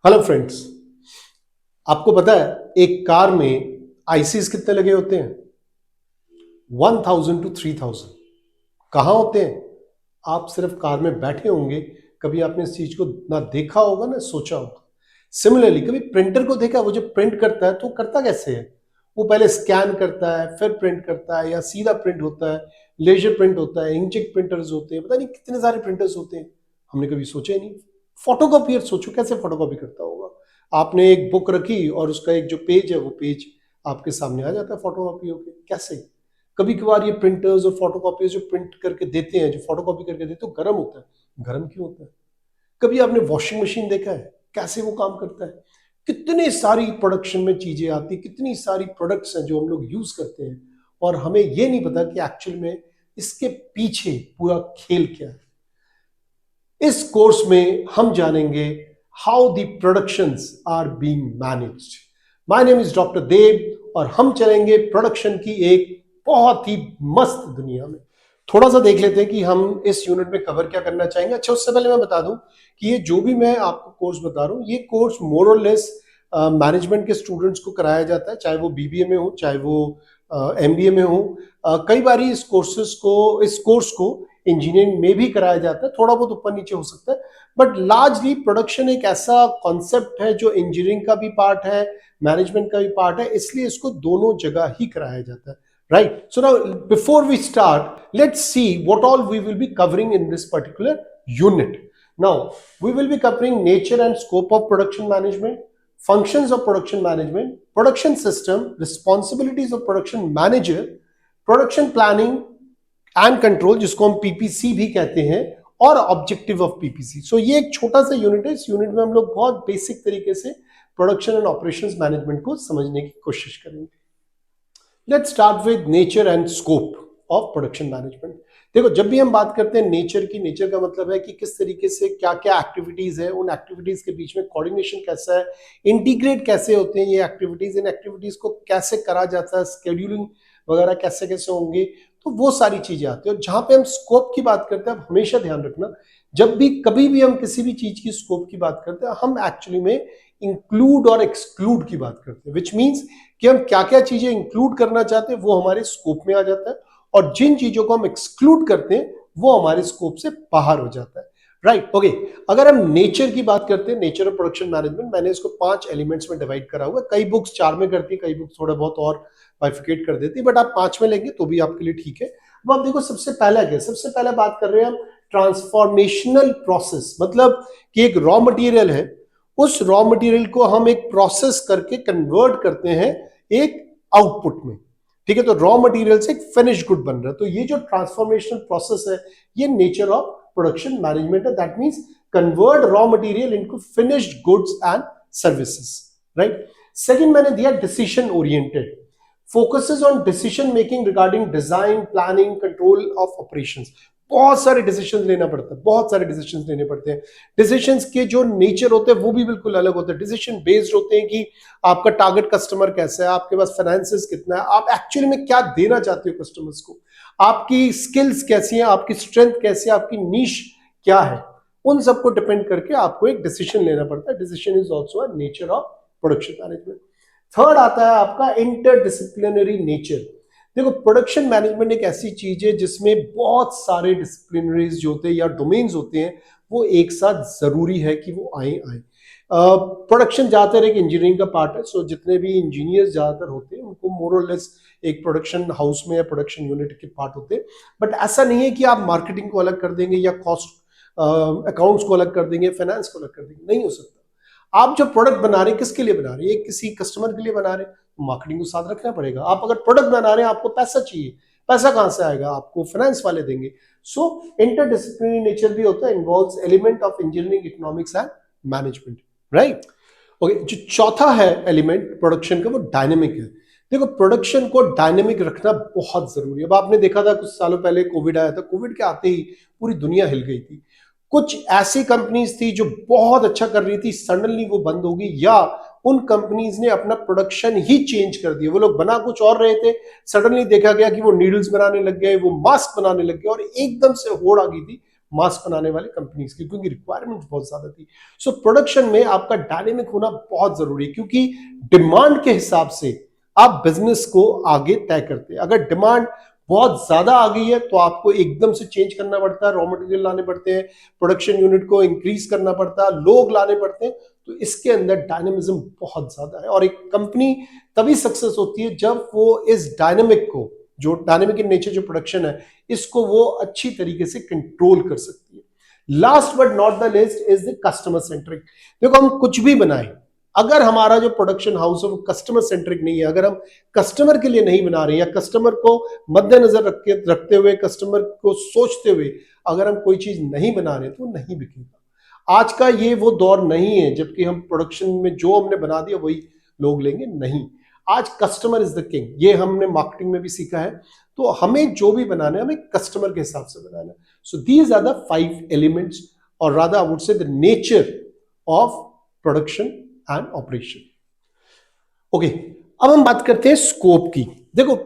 Hello friends. आपको पता है एक कार में आईसीस कितने लगे होते हैं? 1000 to 3000। कहाँ होते हैं? आप सिर्फ कार में बैठे होंगे, कभी आपने इस चीज को ना देखा होगा ना सोचा होगा। सिमिलरली कभी प्रिंटर को देखा? वो जो प्रिंट करता है तो करता कैसे है? वो पहले स्कैन करता है, फिर प्रिंट करता है, या सीधा प्रिंट होता है, लेजर प्रिंट होता है, इंकजेट प्रिंटर्स होते हैं, पता नहीं कितने सारे प्रिंटर्स होते हैं। हमने कभी सोचा ही नहीं। फोटोकॉपियर सोचो कैसे फोटोकॉपी करता होगा। आपने एक बुक रखी और उसका एक जो पेज है वो पेज आपके सामने आ जाता है फोटोकॉपी होके। कैसे? कभी कभार ये प्रिंटर्स और फोटोकॉपीज जो प्रिंट करके देते हैं, जो फोटोकॉपी करके देते हैं, तो गर्म होता है। गर्म क्यों होता है? कभी आपने वॉशिंग मशीन देखा है कैसे वो काम करता है? कितनी सारी प्रोडक्शन में चीजें आती, कितनी सारी प्रोडक्ट्स हैं जो हम लोग यूज करते हैं, और हमें ये नहीं पता कि एक्चुअल में इसके पीछे पूरा खेल क्या है। इस कोर्स में हम जानेंगे how the productions are being managed. My name is doctor Dev और हम चलेंगे प्रोडक्शन की एक बहुत ही मस्त दुनिया में। थोड़ा सा देख लेते हैं कि हम इस यूनिट में कवर क्या करना चाहेंगे। अच्छा, उससे पहले मैं बता दूं कि ये जो भी मैं आपको कोर्स बता रहा हूँ, ये कोर्स मोर और लेस मैनेजमेंट के स्टूडेंट्स को कराया जाता है, चाहे वो बीबीए में हो, चाहे वो एमबीए में हो। कई बार इस कोर्स को इंजीनियरिंग में भी कराया जाता है, थोड़ा बहुत ऊपर नीचे हो सकता है, बट लार्जली प्रोडक्शन एक ऐसा कॉन्सेप्ट है जो इंजीनियरिंग का भी पार्ट है, मैनेजमेंट का भी पार्ट है, इसलिए इसको दोनों जगह ही कराया जाता है। Right, so now before we start let's see what all we will be covering in this particular unit. Now we will be covering nature and scope of production management, functions of production management, production system, responsibilities of production manager, production planning and control, जिसको हम PPC भी कहते हैं, और objective of PPC. सो ये एक छोटा सा यूनिट है। इस यूनिट में हम लोग बहुत बेसिक तरीके से प्रोडक्शन एंड ऑपरेशंस मैनेजमेंट को समझने की कोशिश करेंगे। Let's start with nature and scope of production management. देखो, जब भी हम बात करते हैं नेचर की, नेचर का मतलब है कि किस तरीके से क्या क्या एक्टिविटीज है, उन एक्टिविटीज के बीच में कोऑर्डिनेशन कैसा है, इंटीग्रेट कैसे होते हैं ये एक्टिविटीज, इन एक्टिविटीज को कैसे करा जाता है, स्केड्यूलिंग वगैरह कैसे कैसे होंगे, तो वो सारी चीजें आती है। और जहां पे हम स्कोप की बात करते हैं, आप हमेशा ध्यान रखना, जब भी कभी भी हम किसी भी चीज की स्कोप की बात करते हैं, हम एक्चुअली में इंक्लूड और एक्सक्लूड की बात करते हैं, विच मीन्स कि हम क्या क्या चीजें इंक्लूड करना चाहते हैं वो हमारे स्कोप में आ जाता है, और जिन चीजों को हम एक्सक्लूड करते हैं वो हमारे स्कोप से बाहर हो जाता है। Right, okay. अगर हम नेचर की बात करते हैं, नेचर ऑफ प्रोडक्शन मैनेजमेंट, मैंने इसको 5 एलिमेंट्स में डिवाइड करा हुआ है। कई बुक्स 4 में करती है, कई बुक्स थोड़ा बहुत और बाइफिकेट कर देती है, बट आप 5 में लेंगे तो भी आपके लिए ठीक है। अब आप देखो, सबसे पहला क्या, सबसे पहले बात कर रहे हैं हम ट्रांसफॉर्मेशनल प्रोसेस। मतलब कि एक रॉ मटेरियल है, उस रॉ मटेरियल को हम एक प्रोसेस करके कन्वर्ट करते हैं एक आउटपुट में। ठीक है, तो रॉ मटेरियल से एक फिनिश गुड बन रहा है। तो ये जो ट्रांसफॉर्मेशनल प्रोसेस है, ये नेचर ऑफ प्रोडक्शन मैनेजमेंट है। That means convert raw material into finished goods and services. Right, second मैंने दिया decision oriented, focuses on decision making regarding design, planning, control of operations. बहुत सारे डिसीजंस लेना पड़ता है, बहुत सारे डिसीजंस लेने पड़ते हैं। डिसीजंस के जो नेचर होते हैं वो भी बिल्कुल अलग होते हैं। डिसीजन बेस्ड होते हैं कि आपका टारगेट कस्टमर कैसा है, आपके पास फाइनेंसेस कितना है, आप एक्चुअली में क्या देना चाहते हो कस्टमर्स को, आपकी स्किल्स कैसी हैं, आपकी स्ट्रेंथ कैसी है, आपकी नीश क्या है, उन सबको डिपेंड करके आपको एक डिसीजन लेना पड़ता है। Decision is also a nature of production management. Third आता है आपका इंटरडिसिप्लिनरी नेचर। देखो, प्रोडक्शन मैनेजमेंट एक ऐसी चीज है जिसमें बहुत सारे डिसिप्लिनरीज जो होते हैं या डोमेन्स होते हैं, वो एक साथ जरूरी है कि वो आए। प्रोडक्शन ज्यादातर एक इंजीनियरिंग का पार्ट है। सो जितने भी इंजीनियर्स ज्यादातर होते हैं उनको मोर और लेस एक प्रोडक्शन हाउस में या प्रोडक्शन यूनिट के पार्ट होते हैं। बट ऐसा नहीं है कि आप मार्केटिंग को अलग कर देंगे या कॉस्ट अकाउंट्स को अलग कर देंगे, फाइनेंस को अलग कर देंगे, नहीं हो सकता। आप जो प्रोडक्ट बना रहे हैं किसके लिए बना रहे हैं? किसी कस्टमर के लिए बना रहे हैं, तो मार्केटिंग को साथ रखना पड़ेगा। आप अगर प्रोडक्ट बना रहे हैं, आपको पैसा चाहिए, पैसा कहां से आएगा? आपको फाइनेंस वाले देंगे। सो इंटरडिसिप्लिनरी नेचर भी होता है, involves element of engineering, economics and management. Right, okay. जो चौथा है एलिमेंट प्रोडक्शन का, वो डायनेमिक है। देखो, प्रोडक्शन को डायनेमिक रखना बहुत जरूरी है। अब आपने देखा था कुछ सालों पहले कोविड आया था, कोविड के आते ही पूरी दुनिया हिल गई थी। कुछ ऐसी कंपनीज थी जो बहुत अच्छा कर रही थी, सडनली वो बंद हो गई, या उन कंपनीज ने अपना प्रोडक्शन ही चेंज कर दिया। वो लोग बना कुछ और रहे थे, सडनली देखा गया कि वो नीडल्स बनाने लग गए, वो मास्क बनाने लग गए, और एकदम से होड़ आ गई थी मास्क बनाने वाले कंपनीज की, क्योंकि रिक्वायरमेंट बहुत ज्यादा थी। सो प्रोडक्शन में आपका डायनेमिक होना बहुत जरूरी है, क्योंकि डिमांड के हिसाब से आप बिजनेस को आगे तय करते हैं। अगर डिमांड बहुत ज्यादा आ गई है तो आपको एकदम से चेंज करना पड़ता है, रॉ मटेरियल लाने पड़ते हैं, प्रोडक्शन यूनिट को इंक्रीज करना पड़ता है, लोग लाने पड़ते हैं। तो इसके अंदर डायनेमिज्म बहुत ज्यादा है, और एक कंपनी तभी सक्सेस होती है जब वो इस डायनेमिक को, जो डायनेमिक इन नेचर जो प्रोडक्शन है, इसको वो अच्छी तरीके से कंट्रोल कर सकती है। Last but not the list is the customer centric. देखो, हम कुछ भी बनाएं, अगर हमारा जो प्रोडक्शन हाउस है वो कस्टमर सेंट्रिक नहीं है, अगर हम कस्टमर के लिए नहीं बना रहे या कस्टमर को मद्देनजर रखते हुए, कस्टमर को सोचते हुए अगर हम कोई चीज नहीं बना रहे तो नहीं बिकेगा। आज का ये वो दौर नहीं है जबकि हम प्रोडक्शन में जो हमने बना दिया वही लोग लेंगे, नहीं। आज कस्टमर इज द किंग, ये हमने मार्केटिंग में भी सीखा है। तो हमें जो भी बनाना है, हमें कस्टमर के हिसाब से बनाना है। So these are the 5 elements, और rather I would say the nature of production and operation. Okay, अब हम बात करते हैं स्कोप की। देखो,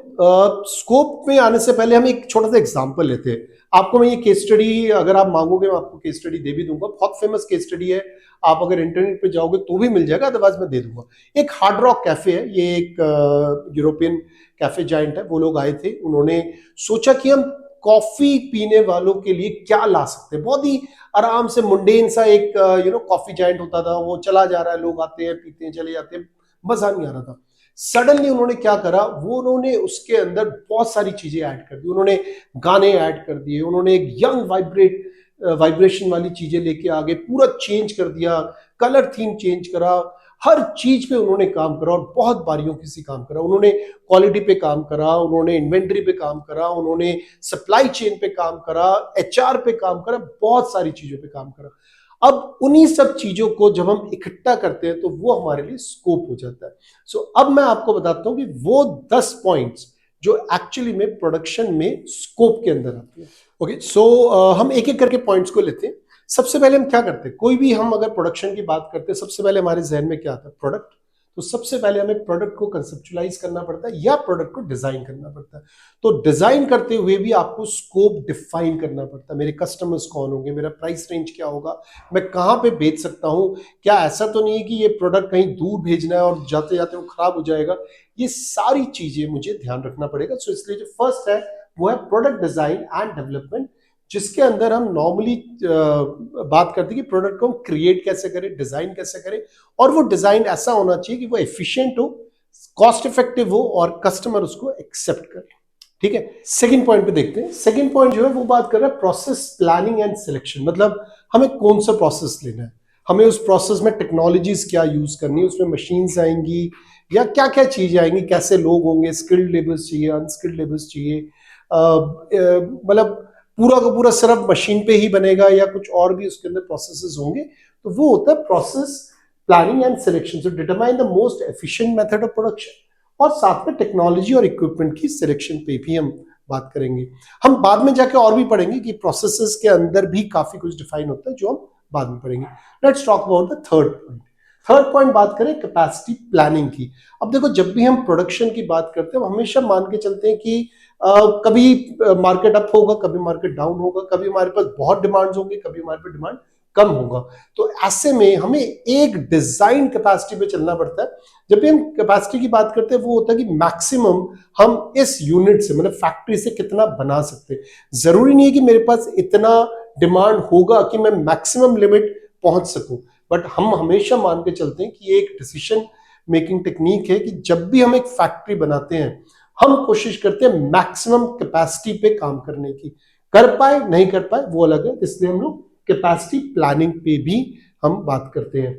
स्कोप में आने से पहले हम एक छोटा सा एग्जांपल लेते हैं। आपको मैं ये केस स्टडी, अगर आप मांगोगे मैं आपको केस स्टडी दे भी दूंगा, बहुत फेमस केस स्टडी है। आप अगर इंटरनेट पे जाओगे तो भी मिल जाएगा, अदरवाइज मैं दे दूंगा। एक हार्ड रॉक कैफे है, ये एक यूरोपियन कैफे जाइंट है। वो लोग आए थे, उन्होंने सोचा कि हम कॉफी पीने वालों के लिए क्या ला सकते हैं। बहुत ही आराम से मुंडेन सा एक कॉफी जाइंट होता था, वो चला जा रहा है, लोग आते हैं, पीते हैं, चले जाते हैं, मजा नहीं आ रहा था। सडनली उन्होंने क्या करा, वो उन्होंने उसके अंदर बहुत सारी चीजें ऐड कर दी। उन्होंने गाने ऐड कर दिए, उन्होंने एक यंग वाइब्रेशन वाली चीजें लेके आगे पूरा चेंज कर दिया, कलर थीम चेंज करा, हर चीज पे उन्होंने काम करा, और बहुत बारीकी से काम करा। उन्होंने क्वालिटी पे काम करा, उन्होंने इन्वेंट्री पे काम करा, उन्होंने सप्लाई चेन पे काम करा, एचआर पे काम करा, बहुत सारी चीजों पे काम करा। अब उन्हीं सब चीजों को जब हम इकट्ठा करते हैं तो वो हमारे लिए स्कोप हो जाता है। सो अब मैं आपको बताता हूं कि वो 10 पॉइंट्स जो एक्चुअली में प्रोडक्शन में स्कोप के अंदर आते हैं। ओके, सो हम एक एक करके पॉइंट्स को लेते हैं। सबसे पहले हम क्या करते हैं, कोई भी हम अगर प्रोडक्शन की बात करते हैं, सबसे पहले हमारे जहन में क्या आता है, प्रोडक्ट। तो सबसे पहले हमें प्रोडक्ट को कंसेप्चुलाइज करना पड़ता है या प्रोडक्ट को डिजाइन करना पड़ता है। तो डिजाइन करते हुए भी आपको स्कोप डिफाइन करना पड़ता है। मेरे कस्टमर्स कौन होंगे, मेरा प्राइस रेंज क्या होगा, मैं कहां पे बेच सकता हूं, क्या ऐसा तो नहीं है कि ये प्रोडक्ट कहीं दूर भेजना है और जाते जाते वो खराब हो जाएगा। ये सारी चीजें मुझे ध्यान रखना पड़ेगा। सो इसलिए जो फर्स्ट है वो है प्रोडक्ट डिजाइन एंड डेवलपमेंट, जिसके अंदर हम नॉर्मली बात करते हैं कि प्रोडक्ट को हम क्रिएट कैसे करें, डिजाइन कैसे करें, और वो डिजाइन ऐसा होना चाहिए कि वो एफिशिएंट हो, कॉस्ट इफेक्टिव हो और कस्टमर उसको एक्सेप्ट करे। ठीक है, सेकंड पॉइंट पे देखते हैं। सेकंड पॉइंट जो है वो बात कर रहा है प्रोसेस प्लानिंग एंड सिलेक्शन। मतलब हमें कौन सा प्रोसेस लेना है, हमें उस प्रोसेस में टेक्नोलॉजीज क्या यूज करनी है, उसमें मशीन्स आएंगी या क्या क्या चीजें आएंगी, कैसे लोग होंगे, स्किल्ड लेबर्स चाहिए, अनस्किल्ड लेबर्स चाहिए, मतलब पूरा का पूरा सिर्फ मशीन पे ही बनेगा या कुछ और भी उसके अंदर प्रोसेसेस होंगे। तो वो होता है process planning and selection, so determine the most efficient method of production. और साथ में टेक्नोलॉजी और इक्विपमेंट की सिलेक्शन पे भी हम बात करेंगे। हम बाद में जाके और भी पढ़ेंगे कि प्रोसेसेस के अंदर भी काफी कुछ डिफाइन होता है, जो हम बाद में पढ़ेंगे। Let's talk about the third point. Third point बात करें कैपेसिटी प्लानिंग की। अब देखो, जब भी हम प्रोडक्शन की बात करते हैं हम हमेशा मान के चलते हैं कि कभी मार्केट अप होगा, कभी मार्केट डाउन होगा, कभी हमारे पास बहुत डिमांड्स होंगी, कभी हमारे पास डिमांड कम होगा। तो ऐसे में हमें एक डिजाइन कैपेसिटी पे चलना पड़ता है। जब भी हम कैपेसिटी की बात करते हैं वो होता है कि मैक्सिमम हम इस यूनिट से, मतलब फैक्ट्री से कितना बना सकते हैं। जरूरी नहीं है कि मेरे पास इतना डिमांड होगा कि मैं मैक्सिमम लिमिट पहुंच सकूं, बट हम हमेशा मान के चलते हैं कि एक डिसीजन मेकिंग टेक्निक है कि जब भी हम एक फैक्ट्री बनाते हैं हम कोशिश करते हैं मैक्सिमम कैपेसिटी पे काम करने की। कर पाए नहीं कर पाए वो अलग है, इसलिए हम लोग कैपेसिटी प्लानिंग पे भी हम बात करते हैं।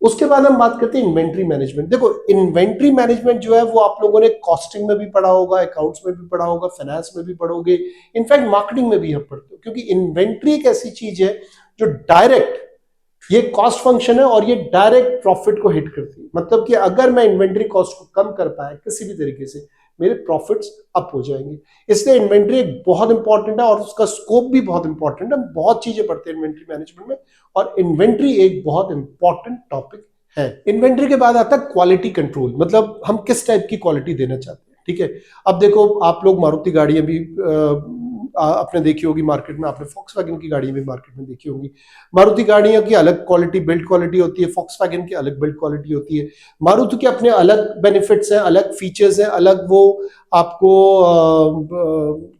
उसके बाद हम बात करते हैं इन्वेंट्री मैनेजमेंट। देखो, इन्वेंट्री मैनेजमेंट जो है वो आप लोगों ने कॉस्टिंग में भी पढ़ा होगा, अकाउंट्स में भी पढ़ा होगा, फाइनेंस में भी पढ़ोगे, इनफैक्ट मार्केटिंग में भी हम पढ़ते हो, क्योंकि इन्वेंट्री एक ऐसी चीज है जो डायरेक्ट, ये कॉस्ट फंक्शन है और ये डायरेक्ट प्रॉफिट को हिट करती है। मतलब कि अगर मैं इन्वेंट्री कॉस्ट को कम कर पाया किसी भी तरीके से, मेरे प्रॉफिट्स अप हो जाएंगे। इसलिए इन्वेंट्री एक बहुत इंपॉर्टेंट है और उसका स्कोप भी बहुत इंपॉर्टेंट है। हम बहुत चीजें पढ़ते हैं इन्वेंट्री मैनेजमेंट में, और इन्वेंट्री एक बहुत इंपॉर्टेंट टॉपिक है। इन्वेंट्री के बाद आता है क्वालिटी कंट्रोल, मतलब हम किस टाइप की क्वालिटी देना चाहते हैं। ठीक है, अब देखो, आप लोग मारुति गाड़ियां भी आपने देखी होगी मार्केट में, आपने फॉक्सवैगन की गाड़ी भी मार्केट में देखी होगी। मारुति गाड़ियों की अलग क्वालिटी, बिल्ड क्वालिटी होती है, फॉक्सवैगन की अलग बिल्ड क्वालिटी होती है। मारुति के अपने अलग बेनिफिट्स हैं, अलग फीचर्स हैं, अलग वो आपको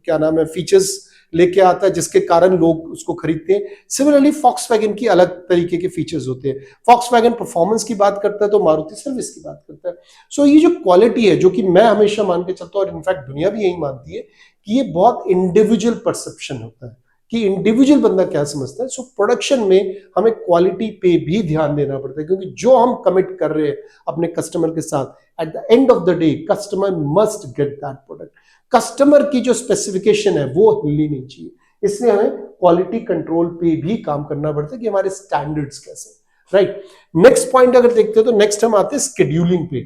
क्या नाम है फीचर्स लेके आता है जिसके कारण लोग उसको खरीदते हैं। सिमिलरली फॉक्सवैगन की अलग तरीके के फीचर्स होते हैं। फॉक्सवैगन परफॉर्मेंस की बात करता है तो मारुति सर्विस की बात करता है। सो ये जो क्वालिटी है, जो कि मैं हमेशा मान के चलता हूं और इनफैक्ट दुनिया भी यही मानती है कि ये बहुत इंडिविजुअल परसेप्शन होता है कि इंडिविजुअल बंदा क्या समझता है। सो प्रोडक्शन में हमें क्वालिटी पे भी ध्यान देना पड़ता है, क्योंकि जो हम कमिट कर रहे हैं अपने कस्टमर के साथ, at the end of the day customer must get that product. Customer की जो स्पेसिफिकेशन है वो हिलनी नहीं चाहिए, इसलिए हमें क्वालिटी कंट्रोल पे भी काम करना पड़ता है कि हमारे स्टैंडर्ड्स कैसे, राइट। नेक्स्ट पॉइंट अगर देखते हैं तो नेक्स्ट हम आते हैं स्केड्यूलिंग पे।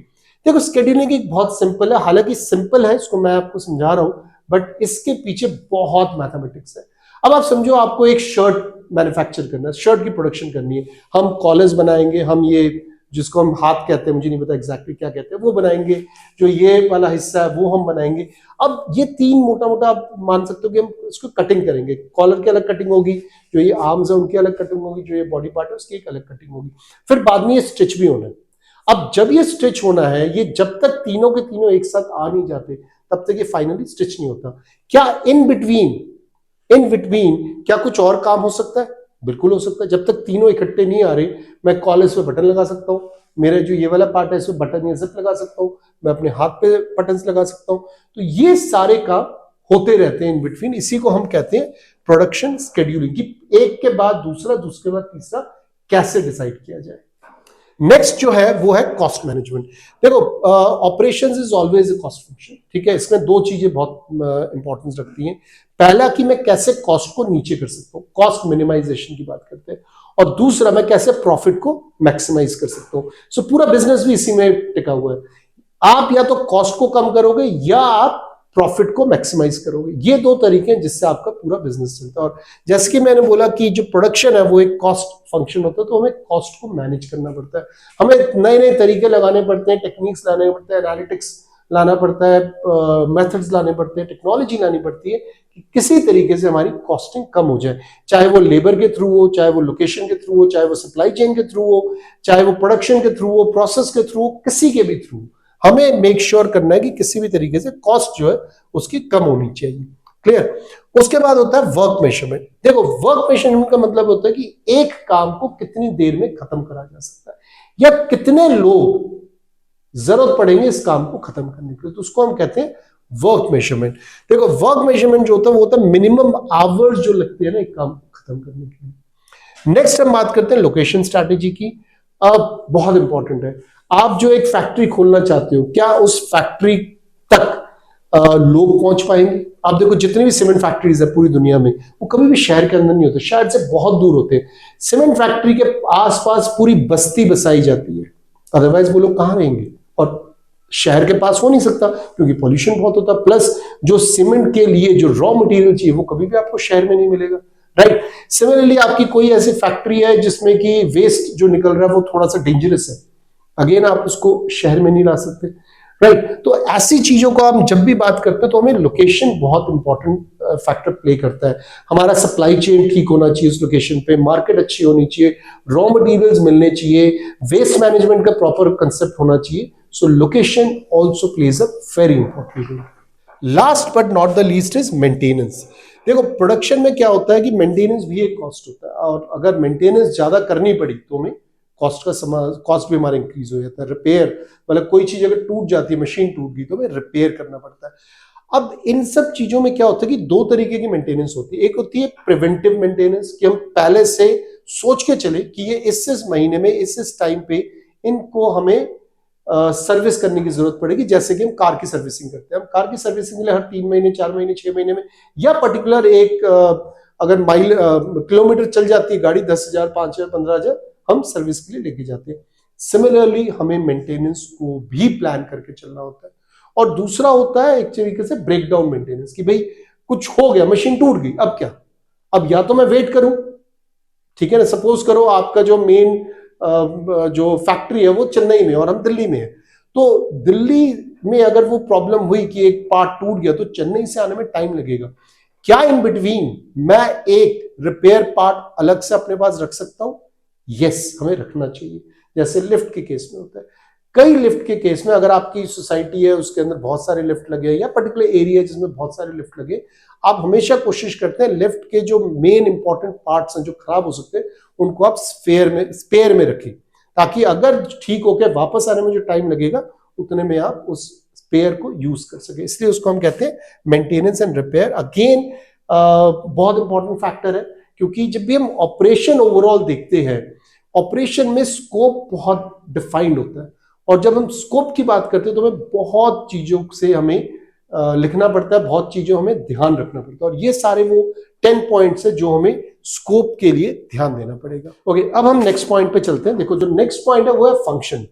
देखो स्केड्यूलिंग एक बहुत सिंपल है, हालांकि सिंपल है, इसको मैं आपको समझा रहा हूं, बट इसके पीछे बहुत मैथमेटिक्स है। अब आप समझो आपको एक शर्ट मैन्युफैक्चर करना है, शर्ट की प्रोडक्शन करनी है, हम कॉलर्स बनाएंगे, हम ये जिसको हम हाथ कहते हैं, मुझे नहीं पता एग्जैक्टली क्या कहते हैं, वो बनाएंगे, जो ये वाला हिस्सा है वो हम बनाएंगे। अब ये तीन मोटा मोटा आप मान सकते हो कि हम इसको कटिंग करेंगे, कॉलर की अलग कटिंग होगी, जो ये आर्म्स है उनकी अलग कटिंग होगी, जो ये बॉडी पार्ट है उसकी एक अलग कटिंग होगी, फिर बाद में ये स्टिच भी होना है। अब जब ये स्टिच होना है, ये जब तक तीनों के तीनों एक साथ आ नहीं जाते तब तक ये फाइनली स्टिच नहीं होता। क्या इन बिटवीन क्या कुछ और काम हो सकता है? बिल्कुल हो सकता है। जब तक तीनों इकट्ठे नहीं आ रहे, मैं कॉलर्स पे बटन लगा सकता हूँ, मेरे जो ये वाला पार्ट है इसमें बटन या जिप लगा सकता हूँ, मैं अपने हाथ पे बटन्स लगा सकता हूँ। तो ये सारे काम होते रहते हैं इन बिटवीन, इसी को हम कहते हैं प्रोडक्शन स्केड्यूलिंग, कि एक के बाद दूसरा, दूसरे के बाद तीसरा कैसे डिसाइड किया जाए। नेक्स्ट जो है वो है कॉस्ट मैनेजमेंट। देखो operations is always a cost function, ठीक है। इसमें दो चीजें बहुत इंपॉर्टेंस रखती हैं। पहला कि मैं कैसे कॉस्ट को नीचे कर सकता हूँ, कॉस्ट मिनिमाइजेशन की बात करते हैं, और दूसरा मैं कैसे प्रॉफिट को मैक्सिमाइज कर सकता हूँ। सो पूरा बिजनेस भी इसी में टिका हुआ है। आप या तो कॉस्ट को कम करोगे या आप प्रॉफिट को मैक्सिमाइज करोगे, ये दो तरीके हैं जिससे आपका पूरा बिजनेस चलता है। और जैसे कि मैंने बोला कि जो प्रोडक्शन है वो एक कॉस्ट फंक्शन होता है, तो हमें कॉस्ट को मैनेज करना पड़ता है, हमें नए नए तरीके लगाने पड़ते हैं, टेक्निक्स लाने पड़ते हैं, एनालिटिक्स लाना पड़ता है, मेथड्स लाने पड़ते हैं, टेक्नोलॉजी लानी पड़ती है कि किसी तरीके से हमारी कॉस्टिंग कम हो जाए, चाहे वो लेबर के थ्रू हो, चाहे वो लोकेशन के थ्रू हो, चाहे वो सप्लाई चेन के थ्रू हो, चाहे वो प्रोडक्शन के थ्रू हो, प्रोसेस के थ्रू हो, किसी के भी थ्रू हमें मेक श्योर करना है कि किसी भी तरीके से कॉस्ट जो है उसकी कम होनी चाहिए। क्लियर। उसके बाद होता है वर्क मेजरमेंट। देखो वर्क मेजरमेंट का मतलब होता है कि एक काम को कितनी देर में खत्म करा जा सकता है, या कितने लोग जरूरत पड़ेंगे इस काम को खत्म करने के लिए, तो उसको हम कहते हैं वर्क मेजरमेंट। देखो वर्क मेजरमेंट जो होता है वो होता है मिनिमम आवर्स जो लगते हैं ना एक काम को खत्म करने के लिए। नेक्स्ट हम बात करते हैं लोकेशन स्ट्रैटेजी की। अब बहुत इंपॉर्टेंट है, आप जो एक फैक्ट्री खोलना चाहते हो, क्या उस फैक्ट्री तक लोग पहुंच पाएंगे? आप देखो जितनी भी सीमेंट फैक्ट्रीज है पूरी दुनिया में, वो कभी भी शहर के अंदर नहीं होते, शहर से बहुत दूर होते हैं। सीमेंट फैक्ट्री के आसपास पूरी बस्ती बसाई जाती है, अदरवाइज वो लोग कहां रहेंगे? और शहर के पास हो नहीं सकता क्योंकि पॉल्यूशन बहुत होता है, प्लस जो सीमेंट के लिए जो रॉ मटेरियल चाहिए वो कभी भी आपको शहर में नहीं मिलेगा, राइट। सिमिलरली आपकी कोई ऐसी फैक्ट्री है जिसमें कि वेस्ट जो निकल रहा है वो थोड़ा सा डेंजरस है, अगेन आप उसको शहर में नहीं ला सकते, राइट। तो ऐसी चीजों को हम जब भी बात करते हैं तो हमें लोकेशन बहुत इंपॉर्टेंट फैक्टर प्ले करता है। हमारा सप्लाई चेन ठीक होना चाहिए उस लोकेशन पे, मार्केट अच्छी होनी चाहिए, रॉ मटेरियल्स मिलने चाहिए, वेस्ट मैनेजमेंट का प्रॉपर कंसेप्ट होना चाहिए। So location also plays a very important role. Last but not the least is maintenance. देखो प्रोडक्शन में क्या होता है कि मेंटेनेंस भी एक कॉस्ट होता है, और अगर मेंटेनेंस ज्यादा करनी पड़ी तो हमें कॉस्ट भी हमारा इंक्रीज हो जाता है। रिपेयर मतलब कोई चीज अगर टूट जाती है, मशीन टूट गई तो हमें रिपेयर करना पड़ता है। अब इन सब चीजों में क्या होता है कि दो तरीके की मेंटेनेंस होती है। एक होती है प्रिवेंटिव मेंटेनेंस, कि हम पहले से सोच के चले कि ये इस महीने में इस टाइम पे इनको हमें सर्विस करने की जरूरत पड़ेगी। जैसे कि हम कार की सर्विसिंग करते हैं, हम कार की सर्विसिंग के लिए हर 3 महीने 4 महीने 6 महीने में, या पर्टिकुलर एक अगर माइल किलोमीटर चल जाती है गाड़ी 10,000 5,000 15,000 हम सर्विस के लिए लेके जाते हैं। सिमिलरली हमें मेंटेनेंस को भी प्लान करके चलना होता है। और दूसरा होता है एक तरीके से ब्रेकडाउन मेंटेनेंस, कि भाई कुछ हो गया, मशीन टूट गई, अब क्या? अब या तो मैं वेट करूं, ठीक है ना, सपोज करो आपका जो मेन जो फैक्ट्री है वो चेन्नई में और हम दिल्ली में है, तो दिल्ली में अगर वो प्रॉब्लम हुई कि एक पार्ट टूट गया तो चेन्नई से आने में टाइम लगेगा। क्या इन बिटवीन मैं एक रिपेयर पार्ट अलग से अपने पास रख सकता हूं? यस, हमें रखना चाहिए। जैसे लिफ्ट के केस में होता है, कई लिफ्ट के केस में अगर आपकी सोसाइटी है उसके अंदर बहुत सारे लिफ्ट लगे या पर्टिकुलर एरिया जिसमें बहुत सारे लिफ्ट लगे, आप हमेशा कोशिश करते हैं लिफ्ट के जो मेन इंपॉर्टेंट पार्ट्स हैं जो खराब हो सकते हैं उनको आप स्पेयर में रखें, ताकि अगर ठीक होकर वापस आने में जो टाइम लगेगा उतने में आप उस स्पेयर को यूज कर सके। इसलिए उसको हम कहते हैं मेंटेनेंस एंड रिपेयर। अगेन बहुत इंपॉर्टेंट फैक्टर है, क्योंकि जब भी हम ऑपरेशन ओवरऑल देखते हैं, ऑपरेशन में स्कोप बहुत डिफाइंड होता है, और जब हम स्कोप की बात करते हैं तो हमें बहुत चीजों से हमें लिखना पड़ता है, बहुत चीजों हमें ध्यान रखना पड़ता है, और ये सारे वो 10 पॉइंट्स है जो हमें स्कोप के लिए ध्यान देना पड़ेगा। ओके, अब हम नेक्स्ट पॉइंट पे चलते हैं। देखो, जो नेक्स्ट पॉइंट है वो है फंक्शन।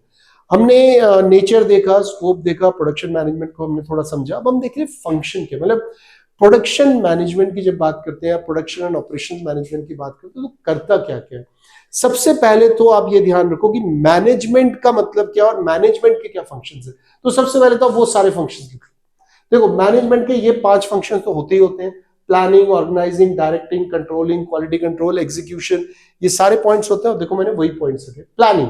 हमने नेचर देखा, स्कोप देखा, प्रोडक्शन मैनेजमेंट को हमने थोड़ा समझा, अब हम देख रहे हैं फंक्शन के, मतलब प्रोडक्शन मैनेजमेंट की जब बात करते हैं, प्रोडक्शन एंड ऑपरेशन मैनेजमेंट की बात करते हैं, तो करता क्या क्या है। सबसे पहले तो आप ये ध्यान रखो कि मैनेजमेंट का मतलब क्या और मैनेजमेंट के क्या फंक्शंस है। तो सबसे पहले तो वो सारे फंक्शंस लिखो। देखो, मैनेजमेंट के ये 5 फंक्शंस तो होते ही होते हैं, planning, organising, directing, controlling, quality control, execution, ये सारे पॉइंट्स होते हैं। देखो, मैंने वही पॉइंट्स रखे। प्लानिंग,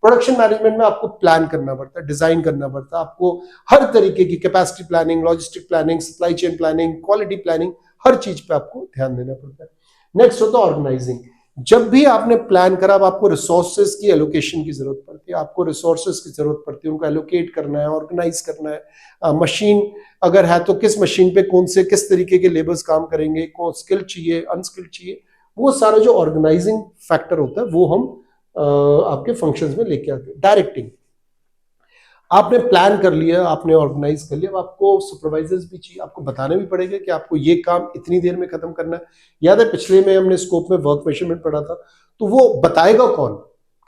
प्रोडक्शन मैनेजमेंट में आपको प्लान करना पड़ता है, डिजाइन करना पड़ता है, आपको हर तरीके की capacity planning, logistic planning, supply chain planning, quality planning, हर चीज पे आपको ध्यान देना पड़ता है। नेक्स्ट होता है ऑर्गेनाइजिंग। जब भी आपने प्लान करा, अब आपको रिसोर्सेज की एलोकेशन की जरूरत पड़ती है, आपको रिसोर्सेज की जरूरत पड़ती है, उनको एलोकेट करना है, ऑर्गेनाइज करना है। मशीन अगर है तो किस मशीन पे कौन से किस तरीके के लेबर्स काम करेंगे, कौन स्किल चाहिए, अनस्किल्ड चाहिए, वो सारा जो ऑर्गेनाइजिंग फैक्टर होता है वो हम आपके फंक्शंस में लेके आते हैं। डायरेक्टिंग, आपने प्लान कर लिया, आपने ऑर्गेनाइज कर लिया, अब आपको सुपरवाइजर्स भी चाहिए, आपको बताना भी पड़ेगा कि आपको ये काम इतनी देर में खत्म करना है। याद है पिछले में हमने स्कोप में वर्क मेजरमेंट पढ़ा था, तो वो बताएगा कौन,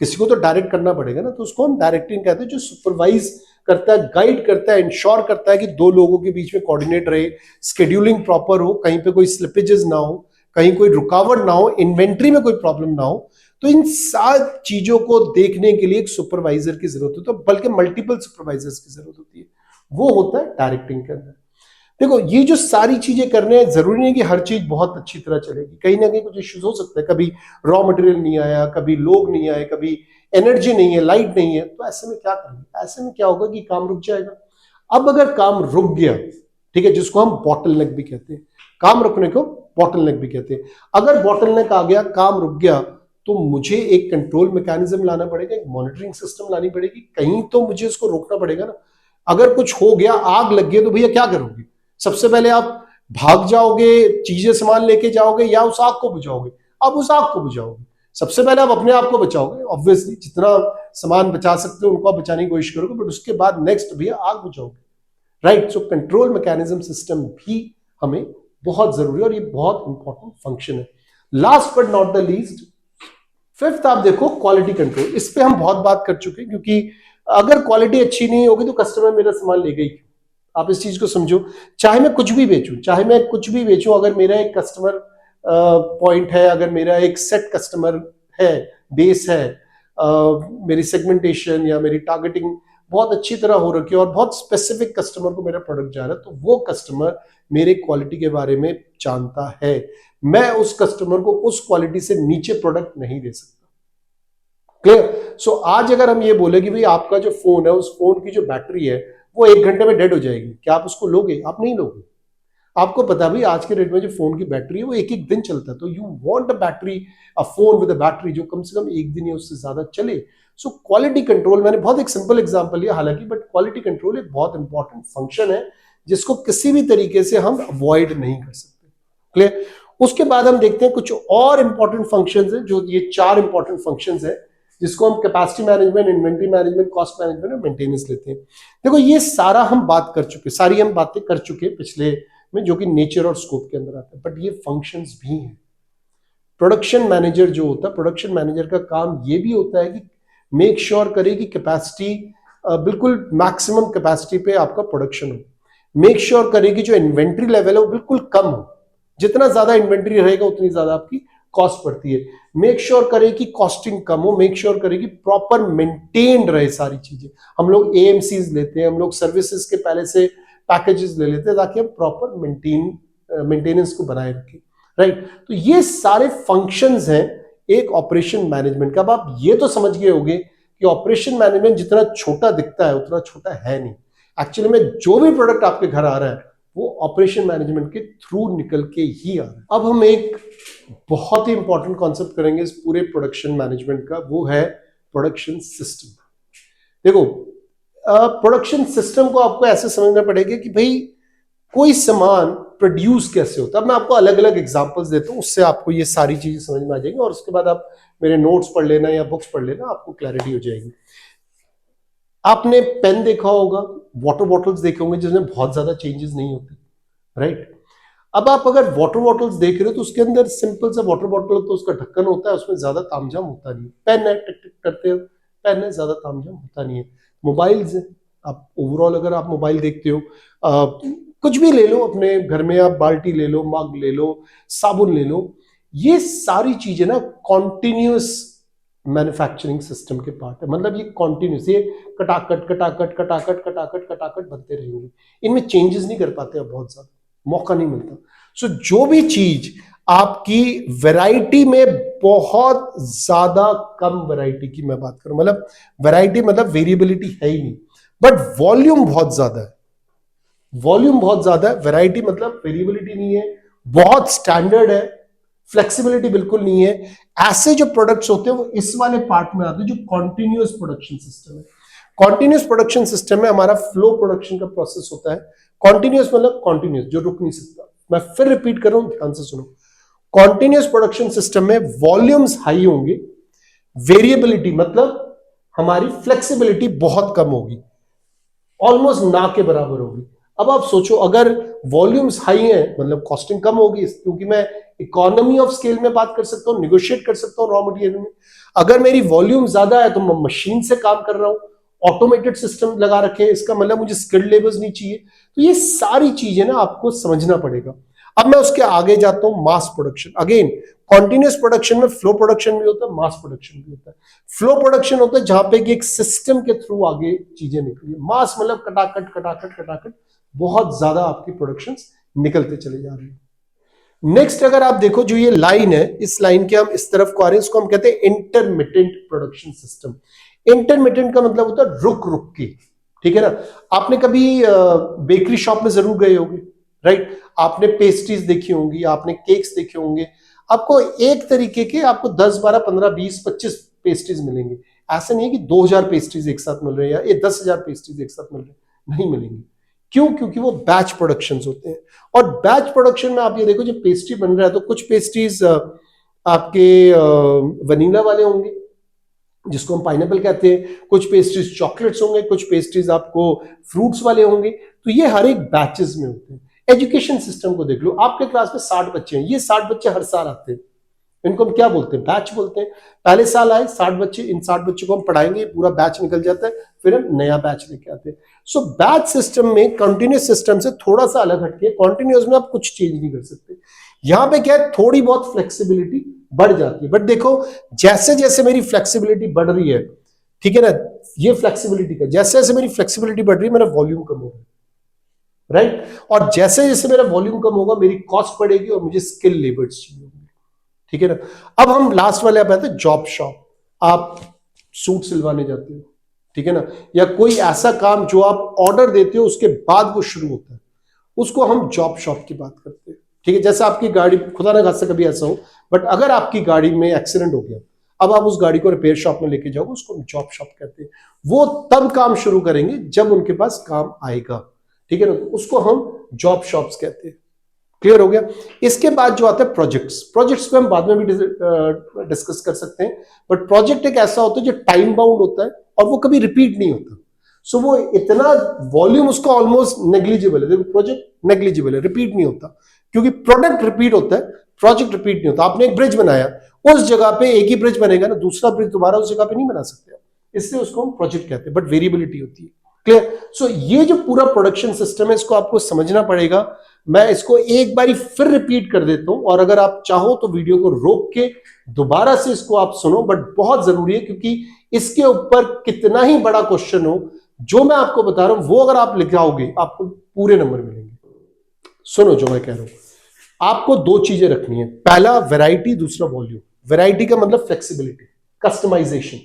किसी को तो डायरेक्ट करना पड़ेगा ना, तो उसको हम डायरेक्टिंग कहते हैं, जो सुपरवाइज करता है, गाइड करता है, इंश्योर करता है कि 2 लोगों के बीच में कोऑर्डिनेट रहे, स्केड्यूलिंग प्रॉपर हो, कहीं पे कोई स्लिपेजेस ना हो, कहीं कोई रुकावट ना हो, इन्वेंट्री में कोई प्रॉब्लम ना हो। तो इन सारी चीजों को देखने के लिए एक सुपरवाइजर की जरूरत होती है, तो बल्कि मल्टीपल सुपरवाइजर्स की जरूरत होती है, वो होता है डायरेक्टिंग के अंदर। देखो, ये जो सारी चीजें करने हैं, जरूरी नहीं कि हर चीज बहुत अच्छी तरह चलेगी, कहीं ना कहीं कुछ इश्यूज हो सकते हैं, कभी रॉ मटेरियल नहीं आया, कभी लोग नहीं आए, कभी एनर्जी नहीं है, लाइट नहीं है, तो ऐसे में क्या करेंगे, ऐसे में क्या होगा कि काम रुक जाएगा। अब अगर काम रुक गया, ठीक है, जिसको हम बॉटलनेक भी कहते हैं, काम रुकने को बॉटलनेक भी कहते हैं, अगर बॉटलनेक आ गया, काम रुक गया, तो मुझे एक कंट्रोल मैकेनिज्म लाना पड़ेगा, एक मॉनिटरिंग सिस्टम लानी पड़ेगी, कहीं तो मुझे इसको रोकना पड़ेगा ना। अगर कुछ हो गया, आग लग गई, तो भैया क्या करोगे? सबसे पहले आप भाग जाओगे, चीजें सामान लेके जाओगे, या उस आग को बुझाओगे? आप उस आग को बुझाओगे। सबसे पहले आप अपने आप को बचाओगे, ऑब्वियसली जितना सामान बचा सकते हो उनको आप बचाने की कोशिश करोगे, बट उसके बाद नेक्स्ट भैया आग बुझाओगे, right. So control mechanism system भी हमें बहुत जरूरी है, और ये बहुत इंपॉर्टेंट फंक्शन है। Last but not the least, fifth आप देखो क्वालिटी कंट्रोल। इस पे हम बहुत बात कर चुके हैं, क्योंकि अगर क्वालिटी अच्छी नहीं होगी तो कस्टमर मेरा सामान लेगा ही। आप इस चीज को समझो, चाहे मैं कुछ भी बेचूं, चाहे मैं कुछ भी बेचूं, अगर मेरा एक कस्टमर पॉइंट है, अगर मेरा एक सेट कस्टमर है, बेस है, मेरी सेगमेंटेशन या मेरी टारगेटिंग बहुत अच्छी तरह हो रखी है, और बहुत स्पेसिफिक कस्टमर को मेरा प्रोडक्ट जा रहा है, तो वो कस्टमर मेरे क्वालिटी के बारे में जानता है, मैं उस कस्टमर को उस क्वालिटी से नीचे प्रोडक्ट नहीं दे सकता। क्लियर? सो आज अगर हम ये बोले कि भाई आपका जो फोन है, उस फोन की जो बैटरी है वो 1 घंटे में डेड हो जाएगी, क्या आप उसको लोगे? आप नहीं लोगे। आपको पता है भाई आज के डेट में जो फोन की बैटरी है वो 1-1 दिन चलता है, तो you want a battery, a phone with a battery जो कम से कम 1 दिन या उससे ज्यादा चले। सो क्वालिटी कंट्रोल, मैंने बहुत एक सिंपल एग्जांपल लिया हालांकि, बट क्वालिटी कंट्रोल एक बहुत इंपॉर्टेंट फंक्शन है जिसको किसी भी तरीके से हम अवॉइड नहीं कर सकते। क्लियर? उसके बाद हम देखते हैं कुछ और इंपॉर्टेंट फंक्शंस है, जो ये 4 इंपॉर्टेंट फंक्शंस है जिसको हम capacity management, inventory management, cost management और मेंटेनेंस लेते हैं। देखो, ये सारा हम बात कर चुके, सारी हम बातें कर चुके पिछले में, जो कि नेचर और स्कोप के अंदर आता है, बट ये फंक्शंस भी हैं। प्रोडक्शन मैनेजर जो होता है, प्रोडक्शन मैनेजर का काम ये भी होता है कि मेक श्योर करे कि कैपेसिटी बिल्कुल मैक्सिमम कैपेसिटी पे आपका प्रोडक्शन हो, मेक श्योर करे कि जो इन्वेंट्री लेवल है वो बिल्कुल कम हो, जितना ज्यादा इन्वेंट्री रहेगा उतनी ज्यादा आपकी कॉस्ट पड़ती है, मेक श्योर करे कि कॉस्टिंग कम हो, मेक श्योर करे कि प्रॉपर मेंटेन्ड रहे सारी चीजें। हम लोग एएमसीज लेते हैं, हम लोग सर्विसेज के पहले से पैकेजेस ले लेते हैं ताकि हम प्रॉपर मेंटेन मेंटेनेंस को बनाए रखें, राइट। तो ये सारे फंक्शंस हैं एक ऑपरेशन मैनेजमेंट का। अब आप ये तो समझ गए होंगे कि ऑपरेशन मैनेजमेंट जितना छोटा दिखता है उतना छोटा है नहीं। एक्चुअली में जो भी प्रोडक्ट आपके घर आ रहा है वो ऑपरेशन मैनेजमेंट के थ्रू निकल के ही आ रहा है। अब हम एक बहुत ही इंपॉर्टेंट कॉन्सेप्ट करेंगे इस पूरे प्रोडक्शन मैनेजमेंट का, वो है प्रोडक्शन सिस्टम। देखो, प्रोडक्शन सिस्टम को आपको ऐसे समझना पड़ेगा कि भाई कोई सामान प्रोड्यूस कैसे होता है। अब मैं आपको अलग अलग एग्जांपल्स देता हूं, उससे आपको ये सारी चीजें समझ में आ जाएंगी और उसके बाद आप मेरे नोट्स पढ़ लेना या बुक्स पढ़ लेना, आपको क्लैरिटी हो जाएगी। आपने पेन देखा होगा, वाटर बॉटल्स देखे होंगे जिसमें बहुत ज्यादा चेंजेस नहीं होते, राइट। अब आप अगर वाटर बॉटल्स देख रहे हो तो उसके अंदर सिंपल सा वाटर बॉटल तो उसका ढक्कन होता है, उसमें ज्यादा तामझाम होता नहीं है। पेन है, टिक टिक करते हो, पेन है, ज्यादा तामझाम होता नहीं है। मोबाइल्स है, आप ओवरऑल अगर आप मोबाइल देखते हो, कुछ भी ले लो अपने घर में, आप बाल्टी ले लो, मग ले लो, साबुन ले लो, ये सारी चीजें ना कॉन्टिन्यूस मैन्युफैक्चरिंग सिस्टम के पार्ट है। मतलब ये कॉन्टिन्यूस, ये कटाकट कटाकट कटाकट कटाकट कटाकट बनते रहेंगे, इनमें चेंजेस नहीं कर पाते, अब बहुत ज्यादा मौका नहीं मिलता। सो जो भी चीज आपकी वैरायटी में बहुत ज्यादा कम वैरायटी की मैं बात करूं, मतलब वैरायटी मतलब वेरिएबिलिटी है ही नहीं, बट वॉल्यूम बहुत ज्यादा है, वॉल्यूम बहुत ज्यादा है, वैरायटी मतलब वेरिएबिलिटी नहीं है, बहुत स्टैंडर्ड है, फ्लेक्सिबिलिटी बिल्कुल नहीं है। ऐसे जो प्रोडक्ट्स होते हैं वो इस वाले पार्ट में आते हैं जो कॉन्टिन्यूअस प्रोडक्शन सिस्टम है। कॉन्टिन्यूअस प्रोडक्शन सिस्टम में हमारा फ्लो प्रोडक्शन का प्रोसेस होता है। कॉन्टिन्यूअस मतलब कॉन्टिन्यूअस, जो रुक नहीं सकता। मैं फिर रिपीट कर रहा हूं, ध्यान से सुनो। कॉन्टिन्यूअस प्रोडक्शन सिस्टम में वॉल्यूम्स हाई होंगे, वेरिएबिलिटी मतलब हमारी फ्लेक्सिबिलिटी बहुत कम होगी, ऑलमोस्ट ना के बराबर होगी। अब आप सोचो, अगर वॉल्यूम्स हाई हैं मतलब कॉस्टिंग कम होगी, क्योंकि मैं इकोनॉमी ऑफ स्केल में बात कर सकता हूं, निगोशिएट कर सकता हूं रॉ मटेरियल में। अगर मेरी वॉल्यूम ज्यादा है तो मैं मशीन से काम कर रहा हूं, ऑटोमेटेड सिस्टम लगा रखे हैं, इसका मतलब मुझे स्किल्ड लेबर्स नहीं चाहिए। तो ये सारी चीजें ना आपको समझना पड़ेगा। अब मैं उसके आगे जाता हूं, mass production. Again continuous production में फ्लो प्रोडक्शन भी होता है, मास प्रोडक्शन भी होता है। फ्लो प्रोडक्शन होता है जहां पे कि एक सिस्टम के थ्रू आगे चीजें निकली। मास मतलब कटाकट कटाकट कटाकट, बहुत ज्यादा आपकी प्रोडक्शन निकलते चले जा रहे हैं। नेक्स्ट अगर आप देखो, जो ये लाइन है, इस लाइन के हम इस तरफ को आ रहे हैं, इसको हम कहते हैं इंटरमिटेंट प्रोडक्शन सिस्टम। इंटरमिटेंट का मतलब होता है रुक रुक के, ठीक है ना। आपने कभी बेकरी शॉप में जरूर गए होंगे, राइट। आपने पेस्ट्रीज देखी होंगी, आपने केक्स देखे होंगे, आपको एक तरीके के आपको 10 12 15 20 25 पेस्ट्रीज मिलेंगे। ऐसा नहीं है कि 2000 पेस्ट्रीज एक साथ मिल रहे हैं या ये 10,000 पेस्ट्रीज एक साथ मिल रहे हैं, नहीं मिलेंगे। क्यों? क्योंकि वो बैच प्रोडक्शंस होते हैं। और बैच प्रोडक्शन में आप ये देखो, जो पेस्ट्री बन रहा है तो कुछ पेस्ट्रीज आपके वनीला वाले होंगे जिसको हम पाइनएप्पल कहते हैं, कुछ पेस्ट्रीज चॉकलेट्स होंगे, कुछ पेस्ट्रीज आपको फ्रूट्स वाले होंगे। तो ये हर एक बैचेस में होते हैं। एजुकेशन सिस्टम को देख लो, आपके क्लास में 60 बच्चे हैं, ये 60 बच्चे हर साल आते हैं, इनको हम क्या बोलते हैं? बैच बोलते हैं। पहले साल आए 60 बच्चे, इन 60 बच्चों को हम पढ़ाएंगे, पूरा बैच निकल जाता है, फिर हम नया बैच लेके आते हैं। सो बैच सिस्टम में कंटिन्यूस सिस्टम से थोड़ा सा अलग हटके, कंटिन्यूस में आप कुछ चेंज नहीं कर सकते। यहां पे क्या है, थोड़ी बहुत फ्लेक्सिबिलिटी बढ़ जाती है। बट देखो, जैसे जैसे मेरी फ्लेक्सिबिलिटी बढ़ रही है, ठीक है ना, ये फ्लेक्सिबिलिटी का जैसे जैसे मेरी फ्लेक्सिबिलिटी बढ़ रही है, मेरा वॉल्यूम कम होगा, राइट। और जैसे जैसे मेरा वॉल्यूम कम होगा, मेरी कॉस्ट बढ़ेगी और मुझे स्किल लेबर्स चाहिए, ठीक है ना। अब हम लास्ट वाले आप आते हैं जॉब शॉप। आप सूट सिलवाने जाते हो, ठीक है ना, या कोई ऐसा काम जो आप ऑर्डर देते हो उसके बाद वो शुरू होता है, उसको हम जॉब शॉप की बात करते हैं, ठीक है। जैसे आपकी गाड़ी, खुदा ना खास्ता कभी ऐसा हो, बट अगर आपकी गाड़ी में एक्सीडेंट हो गया, अब आप उस गाड़ी को रिपेयर शॉप में लेके जाओगे, उसको हम जॉब शॉप कहते हैं। वो तब काम शुरू करेंगे जब उनके पास काम आएगा, ठीक है ना, तो उसको हम जॉब शॉप्स कहते हैं। क्लियर हो गया। इसके बाद जो आता है प्रोजेक्ट्स, प्रोजेक्ट्स पे हम बाद में भी डिस्कस कर सकते हैं, बट प्रोजेक्ट एक ऐसा होता है जो टाइम बाउंड होता है और वो कभी रिपीट नहीं होता। सो वो इतना वॉल्यूम उसका ऑलमोस्ट नेग्लिजिबल है। देखो, प्रोजेक्ट नेग्लिजिबल है, रिपीट नहीं होता, क्योंकि प्रोडक्ट रिपीट होता है, प्रोजेक्ट रिपीट नहीं होता। आपने एक ब्रिज बनाया, उस जगह पे एक ही ब्रिज बनेगा ना, दूसरा ब्रिज दोबारा उस जगह पे नहीं बना सकते, इसलिए उसको हम प्रोजेक्ट कहते हैं, बट वेरिएबिलिटी होती है। क्लियर। सो ये जो पूरा प्रोडक्शन सिस्टम है, इसको आपको समझना पड़ेगा। मैं इसको एक बारी फिर रिपीट कर देता हूं, और अगर आप चाहो तो वीडियो को रोक के दोबारा से इसको आप सुनो, बट बहुत जरूरी है, क्योंकि इसके ऊपर कितना ही बड़ा क्वेश्चन हो, जो मैं आपको बता रहा हूं वो अगर आप लिखाओगे आपको पूरे नंबर मिलेंगे। सुनो जो मैं कह रहा हूं। आपको दो चीजें रखनी है, पहला वैरायटी, दूसरा वॉल्यूम। वैरायटी का मतलब फ्लेक्सिबिलिटी, कस्टमाइजेशन।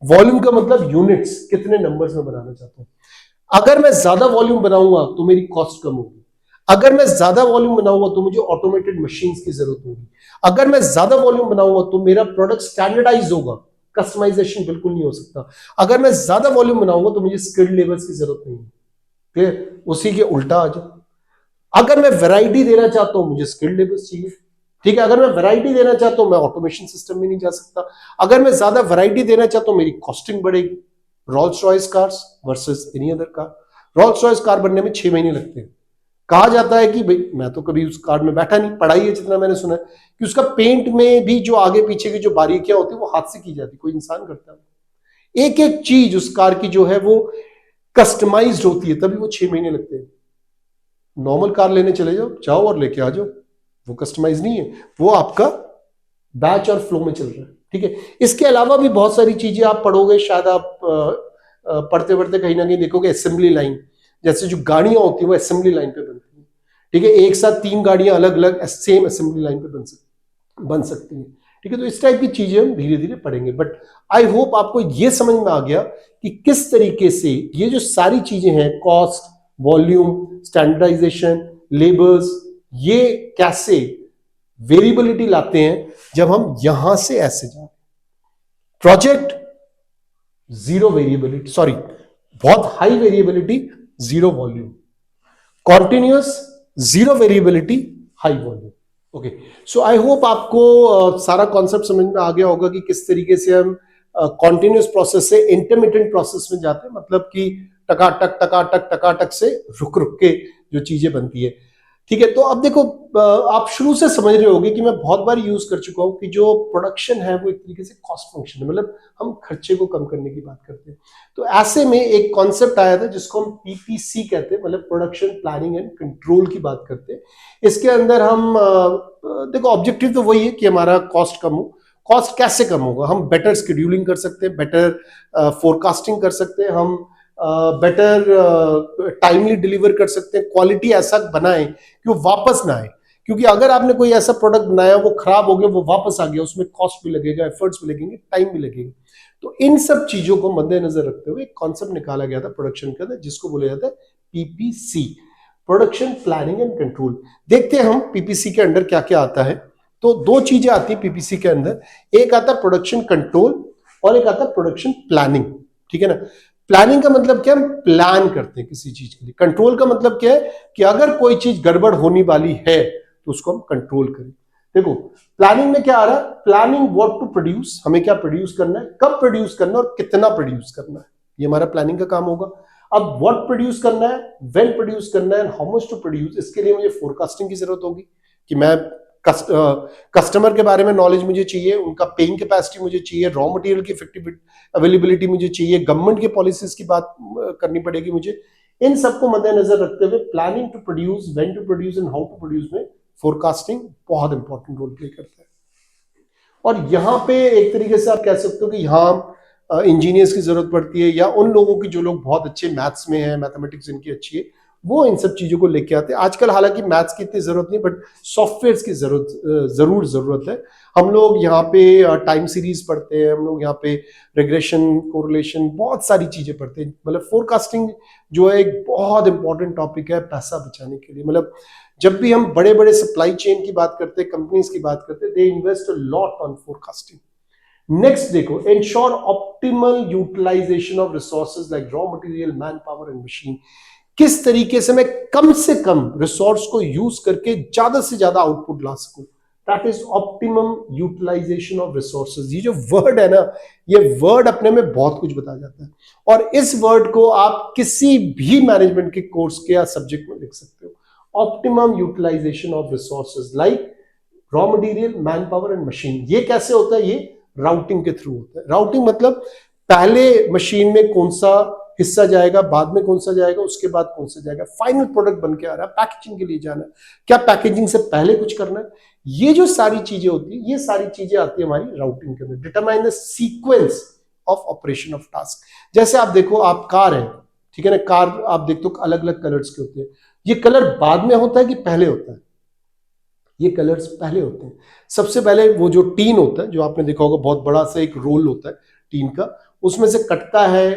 वॉल्यूम का मतलब यूनिट्स, कितने नंबर्स में बनाना चाहता हूं। अगर मैं ज्यादा वॉल्यूम बनाऊंगा तो मेरी कॉस्ट कम होगी। अगर मैं ज्यादा वॉल्यूम बनाऊंगा तो मुझे ऑटोमेटेड मशीन्स की जरूरत होगी। अगर मैं ज्यादा वॉल्यूम बनाऊंगा तो मेरा प्रोडक्ट स्टैंडर्डाइज होगा, कस्टमाइजेशन बिल्कुल नहीं हो सकता। अगर मैं ज्यादा वॉल्यूम बनाऊंगा तो मुझे स्किल्ड लेबर्स की जरूरत नहीं है। फिर उसी के उल्टा आ जाओ, अगर मैं वैरायटी देना चाहता हूं मुझे स्किल्ड लेबर्स चाहिए। ठीक है, अगर मैं वैरायटी देना चाहता हूं मैं ऑटोमेशन सिस्टम में नहीं जा सकता। अगर मैं ज्यादा वैरायटी देना चाहता हूं मेरी कॉस्टिंग बढ़ेगी। Rolls Royce cars versus any other car. Rolls Royce car बनने में 6 महीने लगते हैं। कहा जाता है कि भाई, मैं तो कभी उस कार में बैठा नहीं, पढ़ाई है जितना मैंने सुना है, कि उसका पेंट में भी जो आगे पीछे की जो बारीकियां होती है वो हाथ से की जाती, कोई इंसान करता है। एक एक चीज उस कार की जो है वो कस्टमाइज्ड होती है, तभी वो 6 महीने लगते हैं। नॉर्मल कार लेने चले जाओ, जाओ और लेके आ जाओ, वो कस्टमाइज नहीं है, वो आपका बैच और फ्लो में चल रहा है। ठीक है, इसके अलावा भी बहुत सारी चीजें आप पढ़ोगे, शायद आप पढ़ते पढ़ते कहीं ना कहीं देखोगे असेंबली लाइन, जैसे जो गाड़ियां होती है वो असेंबली लाइन पे बनती है। ठीक है, एक साथ 3 गाड़ियां अलग अलग सेम असेंबली लाइन पे बन सकती हैं। ठीक है, तो इस टाइप की चीजें हम धीरे धीरे पढ़ेंगे, बट आई होप आपको ये समझ में आ गया कि किस तरीके से ये जो सारी चीजें हैं, कॉस्ट, वॉल्यूम, स्टैंडर्डाइजेशन, लेबर्स, ये कैसे वेरिएबिलिटी लाते हैं जब हम यहां से ऐसे जाए। प्रोजेक्ट जीरो वेरिएबिलिटी, सॉरी, बहुत high variability, zero volume. Continuous, zero variability, high volume. Okay, so I hope आपको सारा कॉन्सेप्ट समझ में आ गया होगा कि किस तरीके से हम कॉन्टिन्यूअस प्रोसेस से इंटरमिटेंट प्रोसेस में जाते हैं, मतलब कि टकाटक टकाटक टकाटक से रुक रुक के जो चीजें बनती है। ठीक है, तो अब देखो, आप शुरू से समझ रहे होगे कि मैं बहुत बार यूज कर चुका हूं कि जो प्रोडक्शन है वो एक तरीके से कॉस्ट फंक्शन है, मतलब हम खर्चे को कम करने की बात करते हैं। तो ऐसे में एक कॉन्सेप्ट आया था जिसको हम पीपीसी कहते हैं, मतलब प्रोडक्शन प्लानिंग एंड कंट्रोल की बात करते हैं। इसके अंदर हम देखो, ऑब्जेक्टिव तो वही है कि हमारा कॉस्ट कम हो। कॉस्ट कैसे कम होगा? हम बेटर शेड्यूलिंग कर सकते हैं, बेटर फोरकास्टिंग कर सकते हैं, हम बेटर टाइमली डिलीवर कर सकते हैं, क्वालिटी ऐसा बनाए कि वो वापस ना आए। क्योंकि अगर आपने कोई ऐसा प्रोडक्ट बनाया वो खराब हो गया, वो वापस आ गया, उसमें कॉस्ट भी लगेगा, एफर्ट्स भी लगेंगे, टाइम भी लगेगा। तो इन सब चीजों को मद्देनजर रखते हुए एक कॉन्सेप्ट निकाला गया था प्रोडक्शन के अंदर, जिसको बोला जाता है PPC, production planning and control. देखते हैं हम पीपीसी के अंदर क्या क्या आता है। तो दो चीजें आती है पीपीसी के अंदर, एक आता है प्रोडक्शन कंट्रोल और एक आता है प्रोडक्शन प्लानिंग। ठीक है ना? प्लानिंग का मतलब क्या, हम प्लान करते हैं किसी चीज के लिए। कंट्रोल का मतलब क्या है कि अगर कोई चीज गड़बड़ होने वाली है तो उसको हम कंट्रोल करें। देखो, प्लानिंग में क्या आ रहा है, प्लानिंग व्हाट टू प्रोड्यूस, हमें क्या प्रोड्यूस करना है, कब प्रोड्यूस करना है और कितना प्रोड्यूस करना है, ये हमारा प्लानिंग का काम होगा। अब व्हाट प्रोड्यूस करना है, व्हेन प्रोड्यूस करना है, हाउ मच टू प्रोड्यूस, इसके लिए मुझे फोरकास्टिंग की जरूरत होगी कि मैं कस्टमर के बारे में नॉलेज मुझे चाहिए, उनका पेइंग कैपेसिटी मुझे चाहिए, रॉ मटेरियल की इफेक्टिव अवेलेबिलिटी मुझे चाहिए, गवर्नमेंट की पॉलिसीज की बात करनी पड़ेगी मुझे। इन सबको मद्देनजर रखते हुए planning to produce, when to produce and how to produce में फोरकास्टिंग बहुत इंपॉर्टेंट रोल प्ले करता है। और यहां पे एक तरीके से आप कह सकते हो कि यहां इंजीनियर्स की जरूरत पड़ती है, या उन लोगों की जो लोग बहुत अच्छे मैथ्स में है, मैथमेटिक्स इनकी अच्छी है, वो इन सब चीजों को लेके आते हैं। आजकल हालांकि मैथ्स की इतनी जरूरत नहीं, बट सॉफ्टवेयर की जरूरत है। हम लोग यहाँ पे टाइम सीरीज पढ़ते हैं, हम लोग यहाँ पे रिग्रेशन, कोरिलेशन, बहुत सारी चीजें पढ़ते हैं। मतलब फोरकास्टिंग जो है एक बहुत इंपॉर्टेंट टॉपिक है पैसा बचाने के लिए। मतलब जब भी हम बड़े बड़े सप्लाई चेन की बात करते हैं, कंपनीज की बात करते हैं, they invest a lot on forecasting. Next देखो, ensure optimal utilization of resources like raw material, man power and machine. किस तरीके से कम रिसोर्स को यूज करके ज्यादा से ज्यादा आउटपुट ला सकूं, that is optimum utilisation of resources. ये जो वर्ड है ना, ये वर्ड अपने में बहुत कुछ बता जाता है, और इस वर्ड को आप किसी भी मैनेजमेंट के कोर्स के या सब्जेक्ट में लिख सकते हो। Optimum utilisation of resources like raw material, man power and machine. ये कैसे होता है? ये राउटिंग के थ्रू होता है। राउटिंग मतलब पहले मशीन में कौन सा हिस्सा जाएगा, बाद में कौन सा जाएगा, उसके बाद कौन सा जाएगा, फाइनल प्रोडक्ट बन के आ रहा है, पैकेजिंग के लिए जाना है, क्या पैकेजिंग से पहले कुछ करना है। ये जो सारी चीजें होती है, ये सारी चीजें आती है हमारी राउटिंग के अंदर। Determine the sequence of operation of task. जैसे आप देखो, आप कार है, ठीक है ना, कार आप देखते हो अलग अलग कलर्स के होते हैं। ये कलर बाद में होता है कि पहले होता है? ये कलर्स पहले होते हैं। सबसे पहले वो जो टीन होता है, जो आपने देखा होगा बहुत बड़ा सा एक रोल होता है टीन का, उसमें से कटता है,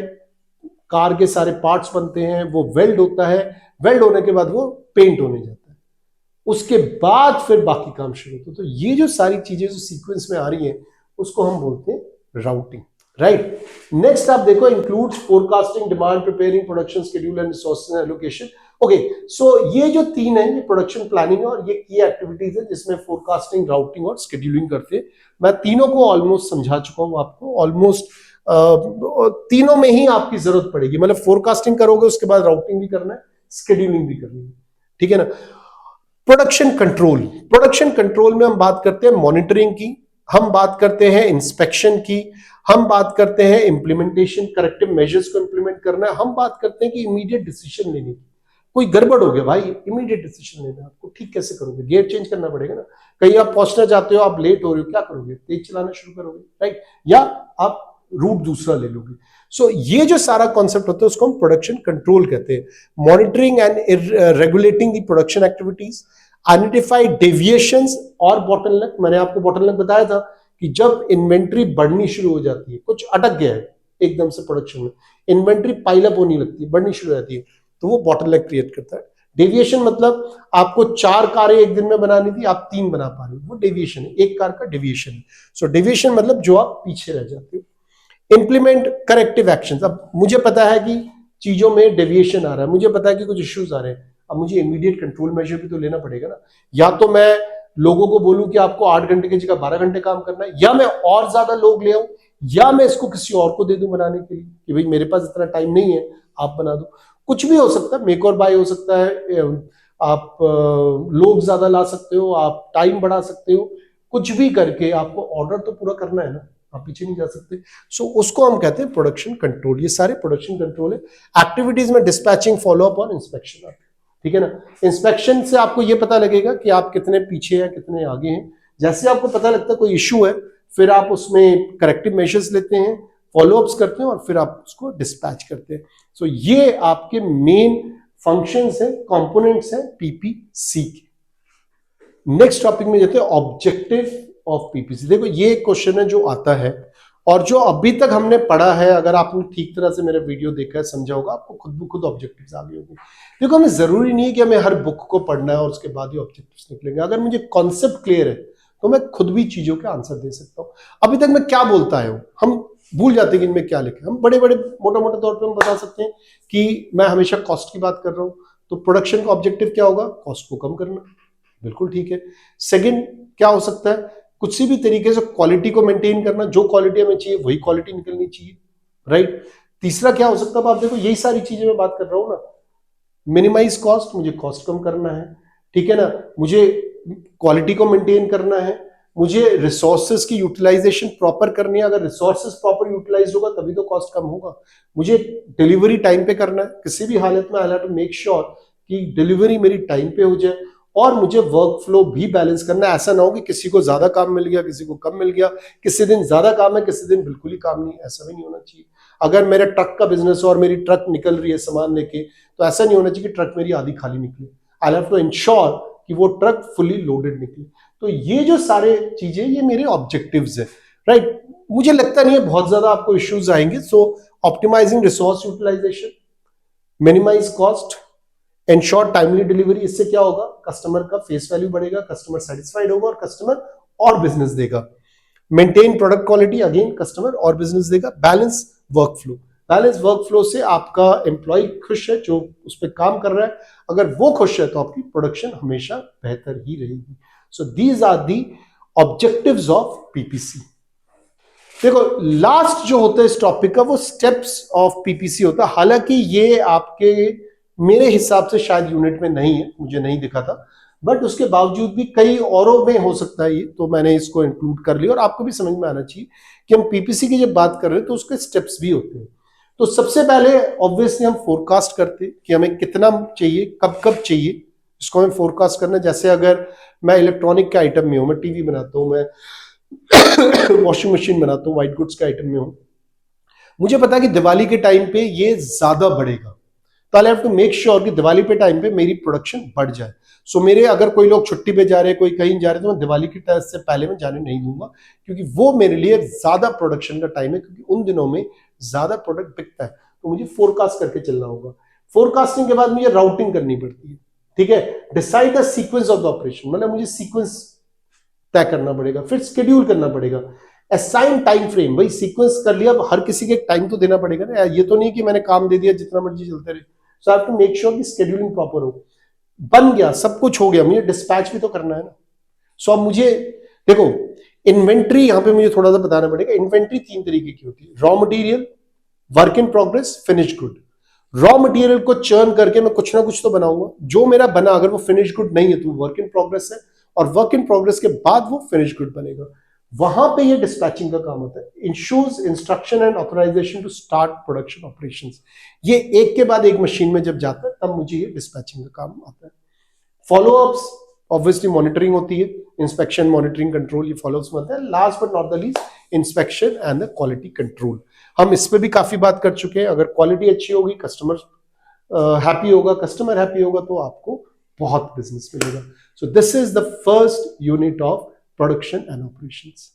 कार के सारे पार्ट्स बनते हैं, वो वेल्ड होता है, वेल्ड होने के बाद वो पेंट होने जाता है, उसके बाद फिर बाकी काम शुरू होता है। तो ये जो सारी चीजें जो सीक्वेंस में आ रही हैं उसको हम बोलते हैं राउटिंग, राइट। नेक्स्ट आप देखो, includes forecasting, demand, preparing production schedule and resources allocation. Okay, so ये जो तीन है, ये प्रोडक्शन प्लानिंग है और ये की एक्टिविटीज है जिसमें फोरकास्टिंग, राउटिंग और शेड्यूलिंग करते हैं। मैं तीनों को ऑलमोस्ट समझा चुका हूं आपको, ऑलमोस्ट तीनों में ही आपकी जरूरत पड़ेगी, मतलब फोरकास्टिंग करोगे उसके बाद राउटिंग भी करना है, शेड्यूलिंग भी करनी है, ठीक है ना। प्रोडक्शन कंट्रोल, प्रोडक्शन कंट्रोल में हम बात करते हैं मॉनिटरिंग की, हम बात करते हैं इंस्पेक्शन की, हम बात करते हैं इंप्लीमेंटेशन, करेक्टिव मेजर्स को इंप्लीमेंट करना है, हम बात करते हैं कि इमीडिएट डिसीजन लेने की। कोई गड़बड़ हो गया भाई, इमीडिएट डिसीजन लेना, आपको ठीक कैसे करोगे, गियर चेंज करना पड़ेगा ना। कहीं आप पहुंचना चाहते हो, आप लेट हो रहे हो, क्या करोगे, तेज चलाना शुरू करोगे, राइट, या आप रूट दूसरा ले लोगे। सो ये जो सारा कॉन्सेप्ट होता है उसको हम प्रोडक्शन कंट्रोल कहते हैं। Monitoring and regulating the production activities, identify deviations और बॉटलनेक। मैंने आपको बॉटलनेक बताया था कि जब इन्वेंट्री बढ़नी शुरू हो जाती है, कुछ अटक गया है एकदम से प्रोडक्शन में, इन्वेंट्री पाइलअप होने लगती है, बढ़नी शुरू हो जाती है, तो वो बॉटलनेक क्रिएट करता है। डेविएशन मतलब आपको 4 कारें एक दिन में बनानी थी, आप 3 बना पा रहे हो, वो डेविएशन है, एक कार का डेविएशन है। सो डेविएशन मतलब जो आप पीछे रह जाते हो। इंप्लीमेंट करेक्टिव एक्शंस, अब मुझे पता है कि चीजों में डेविएशन आ रहा है, मुझे पता है कि कुछ इश्यूज आ रहे हैं, अब मुझे इमीडिएट कंट्रोल मेजर भी तो लेना पड़ेगा ना। या तो मैं लोगों को बोलूं कि आपको 8 घंटे की जगह 12 घंटे काम करना है, या मैं और ज्यादा लोग ले आऊं, या मैं इसको किसी और को दे दूं बनाने के लिए कि भाई मेरे पास इतना टाइम नहीं है, आप बना दो। कुछ भी हो सकता है, मेक और बाय हो सकता है, आप लोग ज्यादा ला सकते हो, आप टाइम बढ़ा सकते हो, कुछ भी करके आपको ऑर्डर तो पूरा करना है ना, आप पीछे नहीं जा सकते। सो उसको हम कहते हैं प्रोडक्शन कंट्रोल। ये सारे प्रोडक्शन कंट्रोल है। एक्टिविटीज में डिस्पैचिंग, फॉलोअप और इंस्पेक्शन आते हैं, ठीक है ना। इंस्पेक्शन से आपको ये पता लगेगा कि आप कितने पीछे हैं, कितने आगे हैं। जैसे आपको पता लगता है कोई इश्यू है, फिर आप उसमें करेक्टिव मेजर्स लेते हैं, फॉलोअप्स करते हैं और फिर आप उसको डिस्पैच करते हैं। सो ये आपके मेन फंक्शंस हैं, कंपोनेंट्स हैं पीपीसी के। नेक्स्ट टॉपिक में जाते हैं, ऑब्जेक्टिव ऑफ पीपीसी। देखो ये क्वेश्चन है जो आता है और जो अभी तक हमने पढ़ा है, अगर आपने ठीक तरह से मेरा वीडियो देखा है, समझा होगा, आपको खुद ब खुद ऑब्जेक्टिव्स आ गए होंगे। देखो हमें जरूरी नहीं है कि हमें हर बुक को पढ़ना है और उसके बाद ही ऑब्जेक्टिव्स निकलेंगे। अगर मुझे कॉन्सेप्ट क्लियर है तो मैं खुद भी चीजों के आंसर दे सकता हूँ। अभी तक मैं क्या बोलता है हम भूल जाते हैं कि इनमें क्या लिखा है। हम बड़े बड़े मोटा मोटा तौर पर हम बता सकते हैं कि मैं हमेशा कॉस्ट की बात कर रहा हूँ, तो प्रोडक्शन का ऑब्जेक्टिव क्या होगा, कॉस्ट को कम करना, बिल्कुल ठीक है। सेकंड क्या हो सकता है, कुछ भी तरीके से क्वालिटी को मेंटेन करना, जो क्वालिटी हमें चाहिए वही क्वालिटी निकलनी चाहिए, राइट। तीसरा क्या हो सकता है, आप देखो यही सारी चीजें मैं बात कर रहा हूं ना, मिनिमाइज कॉस्ट, मुझे कॉस्ट कम करना है, ठीक है ना, मुझे क्वालिटी को मेंटेन करना है, मुझे रिसोर्सेज की यूटिलाइजेशन प्रॉपर करनी है। अगर रिसोर्सेज प्रॉपर यूटिलाइज होगा तभी तो कॉस्ट कम होगा। मुझे डिलीवरी टाइम पे करना है, किसी भी हालत में I have to make sure कि डिलीवरी मेरी टाइम पे हो जाए, और मुझे वर्क फ्लो भी बैलेंस करना है। ऐसा ना हो कि किसी को ज्यादा काम मिल गया, किसी को कम मिल गया, किसी दिन ज्यादा काम है, किसी दिन बिल्कुल ही काम नहीं, ऐसा भी नहीं होना चाहिए। अगर मेरा ट्रक का बिजनेस हो और मेरी ट्रक निकल रही है सामान लेके, तो ऐसा नहीं होना चाहिए कि ट्रक मेरी आधी खाली निकले। आई हैव टू इंश्योर कि वो ट्रक फुली लोडेड निकले। तो ये जो सारे चीजें, ये मेरे ऑब्जेक्टिव्स है, राइट। मुझे लगता नहीं है बहुत ज्यादा आपको इश्यूज आएंगे। So optimizing resource utilization, minimize cost, ensure timely delivery. इससे क्या होगा, कस्टमर का फेस वैल्यू बढ़ेगा, कस्टमर सेटिस्फाइड होगा और कस्टमर और बिजनेस देगा। Maintain product quality, again customer और बिजनेस देगा। Balance work flow, balance work flow से आपका एम्प्लॉय खुश है जो उस पर काम कर रहा है, अगर वो खुश है तो आपकी प्रोडक्शन हमेशा बेहतर ही रहेगी। So these are the objectives of PPC. देखो लास्ट जो होता है इस टॉपिक का, वो स्टेप्स ऑफ पीपीसी होता है। हालांकि ये आपके मेरे हिसाब से शायद यूनिट में नहीं है, मुझे नहीं दिखा था, बट उसके बावजूद भी कई औरों में हो सकता है ये, तो मैंने इसको इंक्लूड कर लिया। और आपको भी समझ में आना चाहिए कि हम पीपीसी की जब बात कर रहे हैं तो उसके स्टेप्स भी होते हैं। तो सबसे पहले ऑब्वियसली हम फोरकास्ट करते हैं कि हमें कितना चाहिए, कब कब चाहिए, इसको हमें फोरकास्ट करना है। जैसे अगर मैं इलेक्ट्रॉनिक के आइटम में हूं, मैं टीवी बनाता हूं, मैं वॉशिंग मशीन बनाता हूं, व्हाइट गुड्स के आइटम में हूं, मुझे पता है कि दिवाली के टाइम पे ये ज्यादा बढ़ेगा, तो I have to make sure कि दिवाली पे टाइम पे मेरी प्रोडक्शन बढ़ जाए। सो मेरे अगर कोई लोग छुट्टी पे जा रहे हैं, कोई कहीं जा रहे हैं, तो मैं दिवाली की तरह से पहले मैं जाने नहीं दूंगा, क्योंकि वो मेरे लिए ज्यादा प्रोडक्शन का टाइम है, क्योंकि उन दिनों में ज्यादा प्रोडक्ट बिकता है। तो मुझे फोरकास्ट करके चलना होगा। फोरकास्टिंग के बाद मुझे राउटिंग करनी पड़ती है, ठीक है। Decide the sequence of the operation, मतलब मुझे सीक्वेंस तय करना पड़ेगा, फिर शेड्यूल करना पड़ेगा। असाइन टाइम फ्रेम, भाई सीक्वेंस कर लिया, अब हर किसी के टाइम तो देना पड़ेगा ना, ये तो नहीं कि मैंने काम दे दिया जितना मर्जी चलते रहे। So I have to make sure कि शेड्यूलिंग प्रॉपर हो। बन गया, सब कुछ हो गया, मुझे डिस्पैच भी तो करना है ना। सो अब मुझे देखो, इन्वेंट्री यहां पे मुझे थोड़ा सा बताना पड़ेगा। इन्वेंट्री तीन तरीके की होती है, raw material, work in progress, finish good. Raw material को चर्न करके मैं कुछ ना कुछ तो बनाऊंगा, जो मेरा बना अगर वो फिनिश गुड नहीं है तो वर्क इन प्रोग्रेस है, और वर्क इन प्रोग्रेस के बाद वो फिनिश गुड बनेगा। वहां पे ये डिस्पैचिंग का काम होता है। Ensures instruction and authorisation to start production operations. ये एक के बाद एक मशीन में जब जाता है तब मुझे ये डिस्पैचिंग का काम आता है। फॉलोअप्स, ऑब्वियसली मॉनिटरिंग होती है, इंस्पेक्शन, मॉनिटरिंग, कंट्रोल, ये फॉलोअप्स में आता है। Last but not the least, inspection and the quality control. हम इस पे भी काफी बात कर चुके हैं। अगर क्वालिटी अच्छी होगी, कस्टमर हैप्पी होगा, कस्टमर हैप्पी होगा, तो आपको बहुत बिजनेस मिलेगा। So this is the first unit of production and operations.